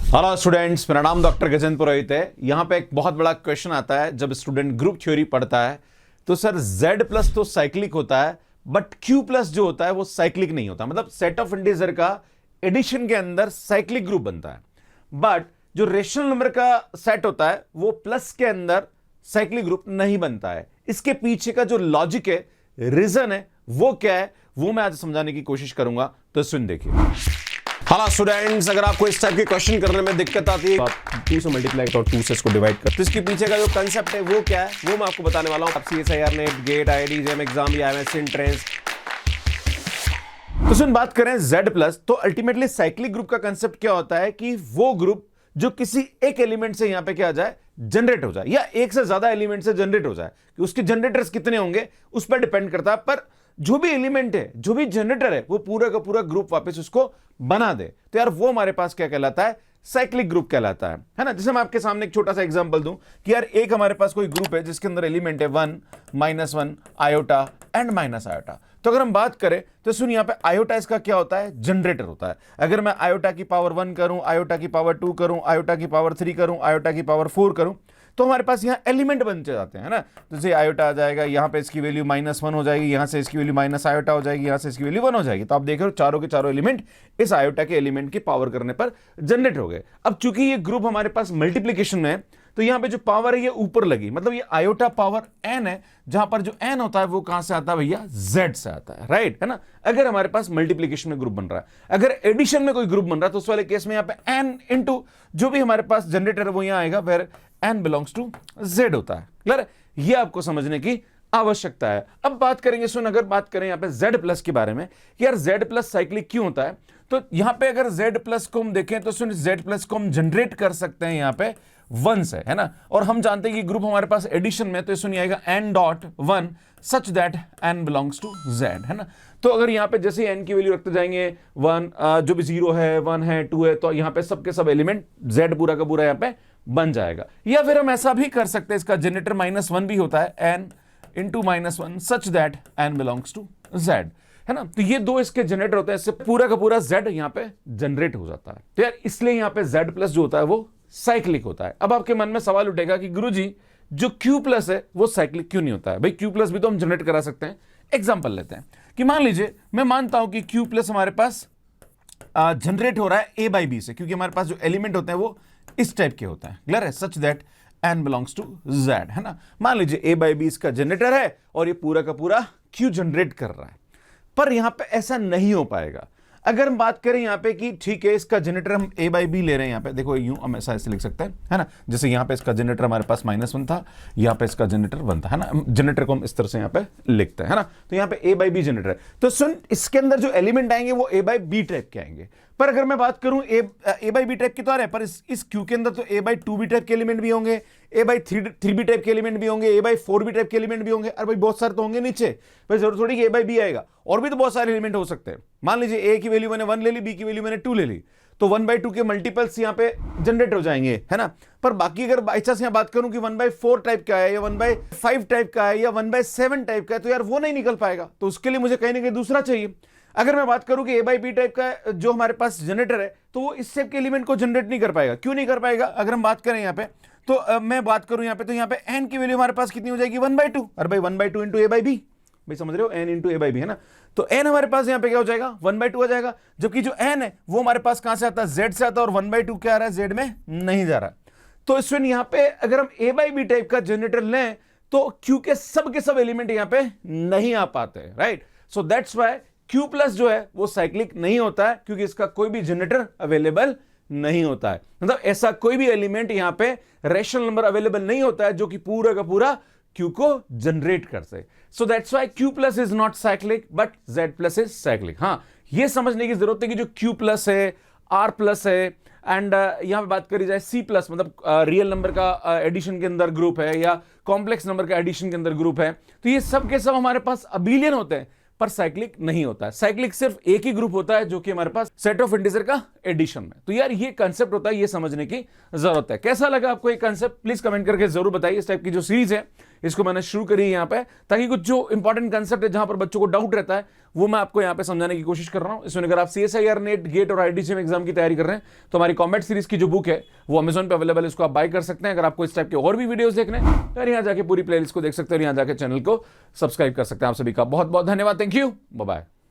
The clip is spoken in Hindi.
हेलो स्टूडेंट्स, मेरा नाम डॉक्टर गजेंद्र पुरोहित है। यहाँ पे एक बहुत बड़ा क्वेश्चन आता है जब स्टूडेंट ग्रुप थ्योरी पढ़ता है तो सर Z प्लस तो साइक्लिक होता है बट Q प्लस जो होता है वो साइक्लिक नहीं होता। मतलब सेट ऑफ इंटीजर का एडिशन के अंदर साइक्लिक ग्रुप बनता है बट जो रेशनल नंबर का सेट होता है वो प्लस के अंदर साइक्लिक ग्रुप नहीं बनता है। इसके पीछे का जो लॉजिक है, रीजन है, वो क्या है वो मैं आज समझाने की कोशिश करूंगा, तो सुन देखिए। हाँ स्टूडेंट्स, अगर आपको इस टाइप के क्वेश्चन करने में दिक्कत आती है, आप 2 से मल्टीप्लाई और 2 से इसको डिवाइड कर, तो इसके पीछे का जो कंसेप्ट है वो क्या है वो मैं आपको बताने वाला हूं। आप CSIR NET, GATE, IIT JAM exam या MS एंट्रेंस। तो सुन, बात करें Z प्लस, तो अल्टीमेटली साइक्लिक ग्रुप का कंसेप्ट क्या होता है कि वो ग्रुप जो किसी एक एलिमेंट से यहां पे क्या आ जाए, जनरेट हो जाए, या एक से ज्यादा एलिमेंट से जनरेट हो जाए। कि उसके जनरेटर्स कितने होंगे उस पर डिपेंड करता है, पर जो भी एलिमेंट है, जो भी जनरेटर है, वो पूरा का पूरा ग्रुप वापस उसको बना दे, तो यार वो हमारे पास क्या कहलाता है, साइक्लिक ग्रुप कहलाता है ना। जैसे मैं आपके सामने एक छोटा सा एग्जांपल दूं कि यार एक हमारे पास कोई ग्रुप है जिसके अंदर एलिमेंट है 1, -1, आयोटा एंड माइनस आयोटा। तो अगर हम बात करें तो सुन, यहां पे आयोटा इसका क्या होता है, जनरेटर होता है। अगर मैं आयोटा की पावर 1 करूं, आयोटा की पावर 2 करूं, आयोटा की पावर 3 करूं, आयोटा की पावर 4 करूं, तो हमारे पास यहाँ एलिमेंट बनते जाते हैं ना। जैसे आयोटा आ जाएगा, यहाँ पे इसकी वैल्यू -1 हो जाएगी, यहाँ से इसकी वैल्यू माइनस आयोटा हो जाएगी, यहाँ से इसकी वैल्यू 1 हो जाएगी। तो आप देख रहे हो चारों के चारों एलिमेंट इस आयोटा के एलिमेंट की पावर करने पर जनरेट हो गए। अब चूंकि ये ग्रुप हमारे पास मल्टीप्लीकेशन में है, तो यहाँ पे जो पावर है ये ऊपर लगी, मतलब ये आयोटा पावर n है, जहां पर जो n होता है वो कहां से आता है भैया, Z से आता है, राइट है ना। अगर हमारे पास मल्टीप्लीकेशन में ग्रुप बन रहा है, अगर एडिशन में कोई ग्रुप बन रहा है, तो उस वाले केस में यहाँ पे n इंटू जो भी हमारे पास जनरेटर है वो यहाँ आएगा, where n belongs to Z होता है। क्लियर, ये आपको समझने की आवश्यकता है। अब बात करेंगे, सुन, अगर बात करें यहाँ पे Z प्लस के बारे में, यार Z प्लस साइक्लिक क्यों होता है, तो यहां पे अगर Z प्लस को हम देखें तो सुन, Z प्लस को हम जनरेट कर सकते हैं यहाँ पे 1 से, है ना। और हम जानते हैं कि ग्रुप हमारे पास एडिशन में, तो सुनिए आएगा n.1 such that n belongs to Z, है ना। तो अगर यहाँ पे जैसे n की वैल्यू रखते जाएंगे 1, जो भी 0 है, 1 है, 2 है, तो यहाँ पे सबके सब एलिमेंट Z पूरा का पूरा यहाँ पे बन जाएगा। या फिर हम ऐसा भी कर सकते हैं, इसका जनरेटर -1 भी होता है, n into -1 such that n belongs to Z, है ना। तो ये दो इसके जनरेटर होते हैं, इससे पूरा का पूरा Z यहाँ पे जनरेट हो जाता है। तो यार इसलिए यहाँ पे Z प्लस जो होता है वो साइक्लिक होता है। अब आपके मन में सवाल उठेगा कि गुरुजी जो Q प्लस है वो साइक्लिक क्यों नहीं होता है। भाई Q प्लस भी तो हम जनरेट करा सकते हैं। एग्जांपल लेते हैं कि मान लीजिए मैं मानता हूं कि Q प्लस हमारे पास जनरेट हो रहा है A बाई B से, क्योंकि हमारे पास जो एलिमेंट होते हैं वो इस टाइप के होते हैं। क्लियर है, such that n belongs to Z, है ना। मान लीजिए A बाई B इसका जनरेटर है और ये पूरा का पूरा Q जनरेट कर रहा है, पर यहां पे ऐसा नहीं हो पाएगा। अगर हम बात करें यहाँ पे कि ठीक है इसका जनरेटर हम A बाई B ले रहे हैं, यहाँ पे देखो यूं हम ऐसा ऐसे लिख सकते हैं, है ना। जैसे यहाँ पे इसका जनरेटर हमारे पास -1 था, यहाँ पे इसका जनरेटर 1 था, है ना। जनरेटर को हम इस तरह से यहाँ पे लिखते हैं, है ना। तो यहाँ पे A बाई B जनरेटर है, तो सुन, इसके अंदर जो एलिमेंट आएंगे वो A बाई B टाइप के आएंगे। पर अगर मैं बात करूं A बाई B टाइप के तो आ रहे हैं, पर इस Q के अंदर तो A बाई 2B टाइप के एलिमेंट भी होंगे, A बाई 3B टाइप के एलिमेंट भी होंगे, A बाई 4B टाइप के एलिमेंट भी होंगे। अरे भाई बहुत सारे तो होंगे नीचे, भाई जरूर थोड़ी कि A बाई B आएगा, और भी तो बहुत सारे एलिमेंट हो सकते हैं। मान लीजिए A की वैल्यू मैंने 1 ले ली, B की वैल्यू मैंने 2 ले ली, तो 1/2 के मल्टीपल्स यहाँ पे जनरेट हो जाएंगे, है ना। पर बाकी अगर बाई चांस यहाँ बात करूं कि 1/4 टाइप का है, या 1/5 टाइप का है, या 1/7 टाइप का है, तो यार वो नहीं निकल पाएगा। तो उसके लिए मुझे कहीं ना कहीं दूसरा चाहिए। अगर मैं बात करूं कि A बाई B टाइप का जो हमारे पास जनरेटर है, तो वो इस शेप के एलिमेंट को जनरेट नहीं कर पाएगा। क्यों नहीं कर पाएगा, अगर हम बात करें यहाँ पे, तो मैं बात करूं यहाँ पे, तो यहाँ पे n की वैल्यू हमारे पास कितनी हो जाएगी, 1/2। अरे भाई 1/2 इंटू A बाई B, भाई समझ रहे हो, n into A by B, है ना। तो n हमारे पास यहाँ पे क्या हो जाएगा, 1/2 आ जाएगा, जबकि जो n है वो हमारे पास कहां से आता है, Z से आता है, और 1/2 क्या आ रहा है, Z में नहीं जा रहा। तो इसमें यहाँ पे अगर हम A बाई B टाइप का जनरेटर लें, तो Q के सब एलिमेंट यहाँ पे नहीं आ पाते, right. So that's why Q plus जो है वो साइक्लिक नहीं होता है, क्योंकि इसका कोई भी जनरेटर अवेलेबल नहीं होता है। मतलब ऐसा कोई भी एलिमेंट यहां पे रेशनल नंबर अवेलेबल नहीं होता है जो कि पूरा का पूरा Q को जनरेट कर सके। So that's why Q plus is not cyclic but Z plus is cyclic. हाँ, यह समझने की जरूरत है कि जो Q प्लस है, R प्लस है, एंड यहां पे बात करी जाए C प्लस, मतलब रियल नंबर का एडिशन के अंदर ग्रुप है, या कॉम्प्लेक्स नंबर का एडिशन के अंदर ग्रुप है, तो ये सब के सब हमारे पास अबिलियन होते हैं, पर साइक्लिक नहीं होता है। साइक्लिक सिर्फ एक ही ग्रुप होता है जो कि हमारे पास सेट ऑफ इंटीजर का एडिशन में। तो यार ये कंसेप्ट होता है, ये समझने की जरूरत है। कैसा लगा आपको ये कंसेप्ट प्लीज कमेंट करके जरूर बताइए। इस टाइप की जो सीरीज है इसको मैंने शुरू करी है यहाँ पे, ताकि कुछ जो इंपॉर्टेंट कंसेप्ट है जहां पर बच्चों को डाउट रहता है वो मैं आपको यहाँ पे समझाने की कोशिश कर रहा हूं। इसमें अगर आप CSIR नेट गेट और IITJEM एग्जाम की तैयारी कर रहे हैं तो हमारी कॉम्बैट सीरीज की जो बुक है वो अमेजन पे अवेलेबल है, इसको आप बाय कर सकते हैं। अगर आपको इस टाइप के और भी वीडियोस देखने हैं तो यहाँ जाके पूरी प्लेलिस्ट को देख सकते हैं और यहाँ जाके चैनल को सब्सक्राइब कर सकते हैं। आप सभी का बहुत बहुत धन्यवाद। Thank you, bye bye.